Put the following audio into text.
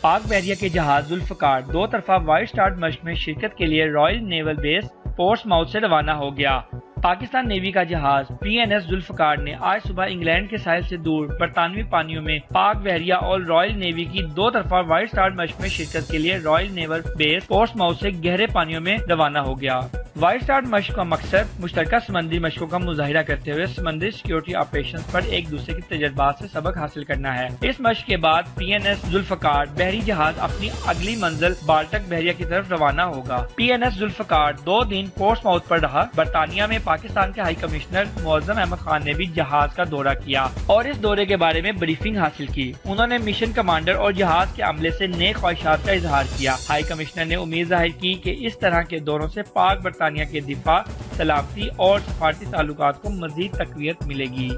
پاک بحریہ کے جہاز ذوالفقار دو طرفہ وائٹ سٹارٹ مشق میں شرکت کے لیے رائل نیول بیس پورٹس ماؤتھ سے روانہ ہو گیا۔ پاکستان نیوی کا جہاز پی این ایس ذوالفقار نے آج صبح انگلینڈ کے ساحل سے دور برطانوی پانیوں میں پاک بحریہ اور رائل نیوی کی دو طرفہ وائٹ سٹارٹ مشق میں شرکت کے لیے رائل نیول بیس پورٹس ماؤتھ سے گہرے پانیوں میں روانہ ہو گیا۔ وائٹ سٹارٹ مشق کا مقصد مشترکہ سمندری مشقوں کا مظاہرہ کرتے ہوئے سمندری سیکیورٹی آپریشنز پر ایک دوسرے کے تجربات سے سبق حاصل کرنا ہے۔ اس مشق کے بعد پی این ایس ذوالفقار بحری جہاز اپنی اگلی منزل بالٹک بحریہ کی طرف روانہ ہوگا۔ پی این ایس ذوالفقار 2 دن پورٹس ماؤتھ پر رہا۔ برطانیہ میں پاکستان کے ہائی کمشنر معظم احمد خان نے بھی جہاز کا دورہ کیا اور اس دورے کے بارے میں بریفنگ حاصل کی۔ انہوں نے مشن کمانڈر اور جہاز کے عملے سے نیک خواہشات کا اظہار کیا۔ ہائی کمشنر نے امید ظاہر کی کہ اس طرح کے دوروں سے پاک برطانیہ کے دفاع، سلامتی اور سفارتی تعلقات کو مزید تقویت ملے گی۔